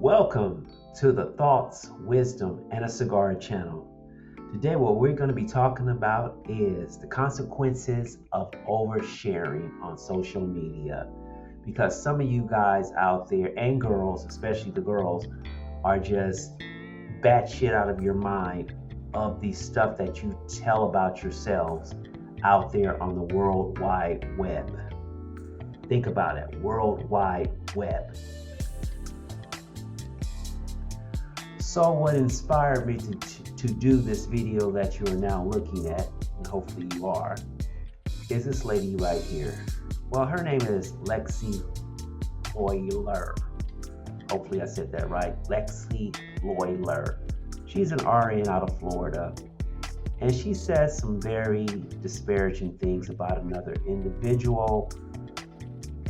Welcome to the Thoughts, Wisdom, and a Cigar channel. Today, what we're going to be talking about is the consequences of oversharing on social media. Because some of you guys out there, and girls, especially the girls, are just batshit out of your mind of the stuff that you tell about yourselves out there on the World Wide Web. Think about it, World Wide Web. So what inspired me to do this video that you are now looking at, and hopefully you are, is this lady right here. Well, her name is Lexi Loyler. Hopefully I said that right. Lexi Loyler. She's an RN out of Florida. And she says some very disparaging things about another individual.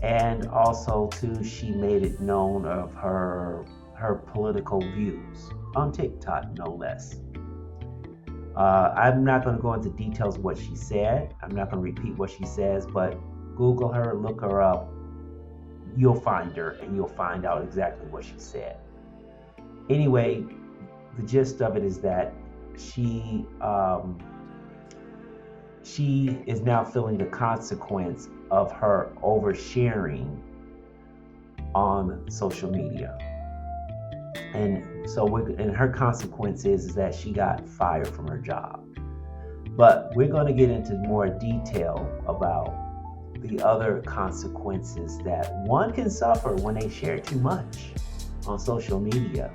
And also, too, she made it known of her political views on TikTok, no less. I'm not going to go into details of what she said. I'm not going to repeat what she says, but Google her, look her up. You'll find her and you'll find out exactly what she said. Anyway, the gist of it is that she is now feeling the consequence of her oversharing on social media. And so her consequence is that she got fired from her job. But we're going to get into more detail about the other consequences that one can suffer when they share too much on social media.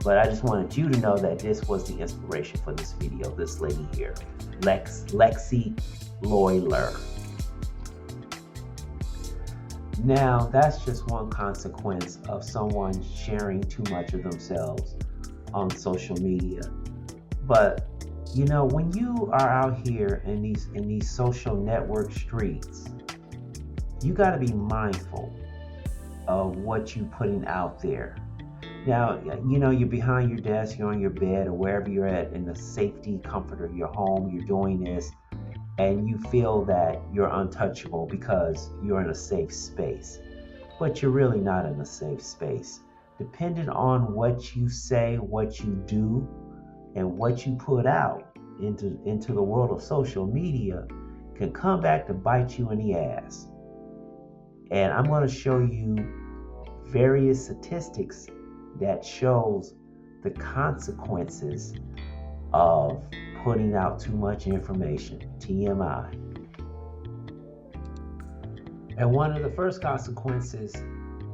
But I just wanted you to know that this was the inspiration for this video, this lady here, Lexi Loyler. Now, that's just one consequence of someone sharing too much of themselves on social media. But, you know, when you are out here in these social network streets, you got to be mindful of what you're putting out there. Now, you know, you're behind your desk, you're on your bed, or wherever you're at in the safety, comfort of your home, you're doing this, and you feel that you're untouchable because you're in a safe space. But you're really not in a safe space. Depending on what you say, what you do, and what you put out into the world of social media can come back to bite you in the ass. And I'm going to show you various statistics that shows the consequences of putting out too much information, TMI. And one of the first consequences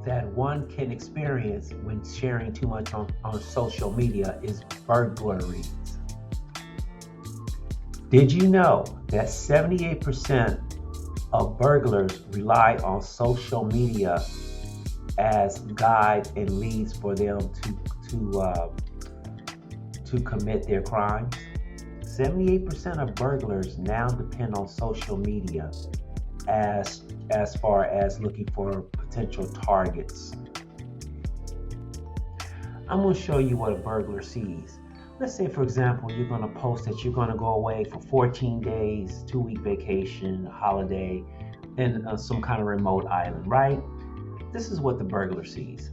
that one can experience when sharing too much on social media is burglaries. Did you know that 78% of burglars rely on social media as guide and leads for them to commit their crimes? 78% of burglars now depend on social media as far as looking for potential targets. I'm going to show you what a burglar sees. Let's say, for example, you're going to post that you're going to go away for 14 days, 2-week vacation, holiday, in some kind of remote island, right? This is what the burglar sees.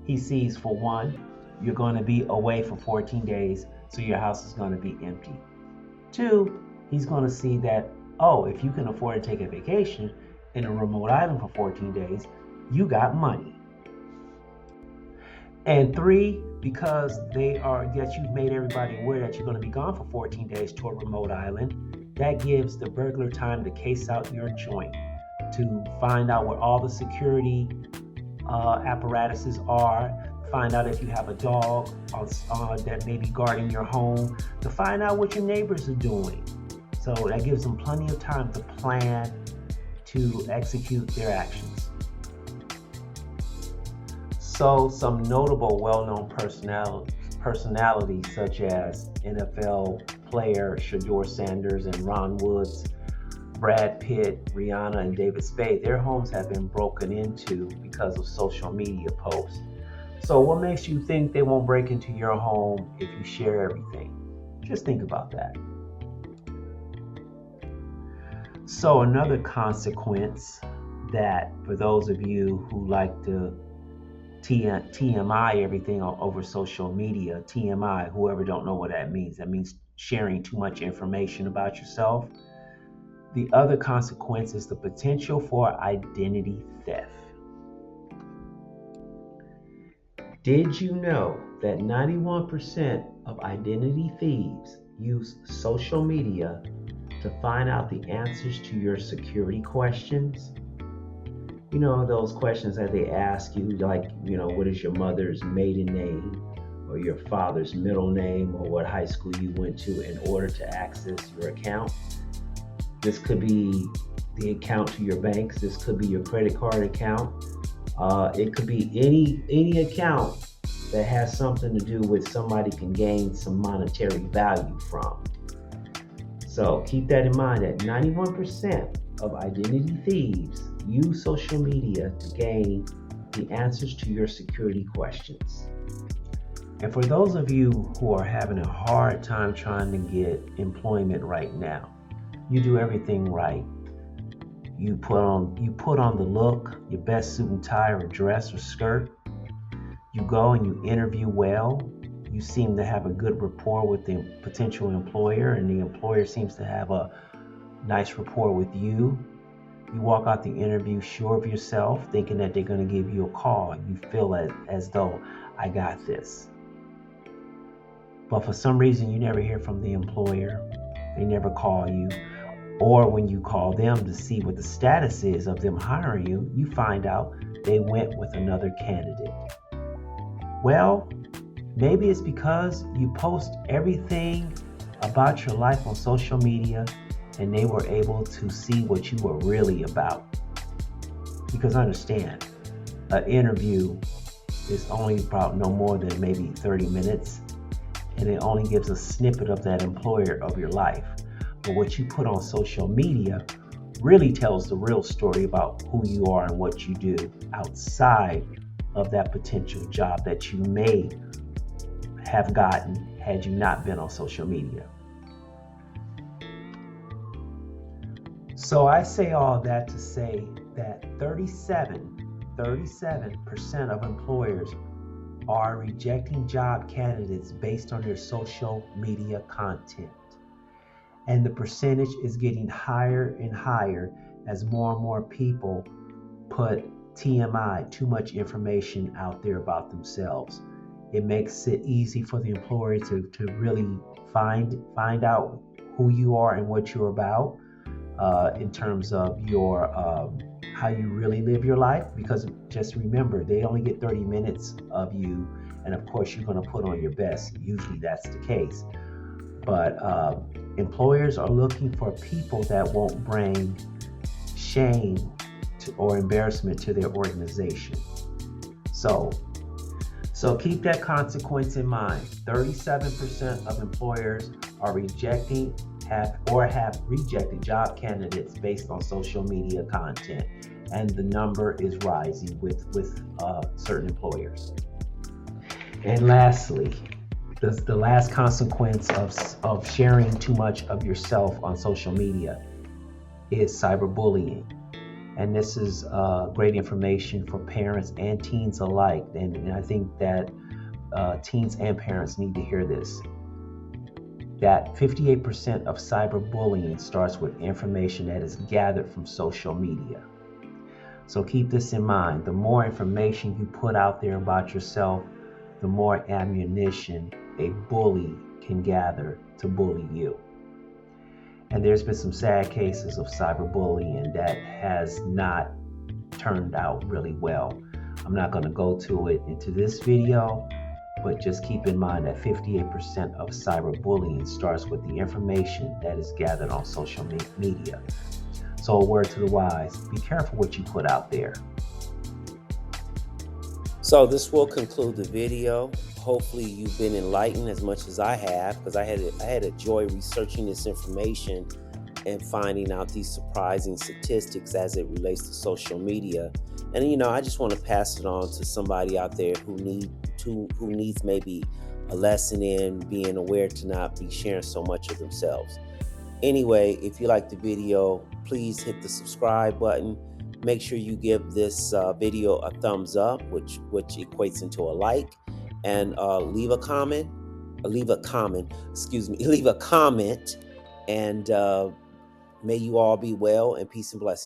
He sees, for one, you're going to be away for 14 days, so your house is going to be empty. 2, he's going to see that, oh, if you can afford to take a vacation in a remote island for 14 days, you got money. And 3, because you've made everybody aware that you're going to be gone for 14 days to a remote island, that gives the burglar time to case out your joint, to find out where all the security apparatuses are, find out if you have a dog that may be guarding your home, to find out what your neighbors are doing. So that gives them plenty of time to plan, to execute their actions. So some notable well-known personalities such as NFL player Shedeur Sanders and Ron Woods, Brad Pitt, Rihanna, and David Spade, their homes have been broken into because of social media posts. So what makes you think they won't break into your home if you share everything? Just think about that. So another consequence that for those of you who like to TMI everything over social media. TMI, whoever don't know what that means sharing too much information about yourself. The other consequence is the potential for identity theft. Did you know that 91% of identity thieves use social media to find out the answers to your security questions? You know, those questions that they ask you, like, what is your mother's maiden name, or your father's middle name, or what high school you went to, in order to access your account. This could be the account to your banks. This could be your credit card account. It could be any account that has something to do with somebody can gain some monetary value from. So keep that in mind, that 91% of identity thieves use social media to gain the answers to your security questions. And for those of you who are having a hard time trying to get employment right now, you do everything right. You put on the look, your best suit and tie or dress or skirt. You go and you interview well. You seem to have a good rapport with the potential employer, and the employer seems to have a nice rapport with you. You walk out the interview sure of yourself, thinking that they're going to give you a call. You feel as though, I got this. But for some reason, you never hear from the employer. They never call you. Or when you call them to see what the status is of them hiring you, you find out they went with another candidate. Well, maybe it's because you post everything about your life on social media and they were able to see what you were really about. Because understand, an interview is only about no more than maybe 30 minutes, and it only gives a snippet of that employer of your life. But what you put on social media really tells the real story about who you are and what you do outside of that potential job that you may have gotten had you not been on social media. So I say all that to say that 37% of employers are rejecting job candidates based on their social media content. And the percentage is getting higher and higher as more and more people put TMI, too much information, out there about themselves. It makes it easy for the employer to really find out who you are and what you're about, in terms of your how you really live your life. Because just remember, they only get 30 minutes of you, and of course you're going to put on your best. Usually that's the case. But employers are looking for people that won't bring shame or embarrassment to their organization. So keep that consequence in mind. 37% of employers are have rejected job candidates based on social media content, and the number is rising with certain employers. And lastly, the last consequence of sharing too much of yourself on social media is cyberbullying. And this is great information for parents and teens alike. And I think that teens and parents need to hear this. That 58% of cyberbullying starts with information that is gathered from social media. So keep this in mind. The more information you put out there about yourself, the more ammunition a bully can gather to bully you. And there's been some sad cases of cyberbullying that has not turned out really well. I'm not going to go into this video, but just keep in mind that 58% of cyberbullying starts with the information that is gathered on social media. So a word to the wise, be careful what you put out there. So this will conclude the video. Hopefully you've been enlightened as much as I have, because I had a joy researching this information and finding out these surprising statistics as it relates to social media. And I just want to pass it on to somebody out there who needs maybe a lesson in being aware to not be sharing so much of themselves. Anyway, if you like the video, please hit the subscribe button. Make sure you give this video a thumbs up, which equates into a like, and leave a comment. Leave a comment. Excuse me. Leave a comment, and may you all be well and peace and blessings.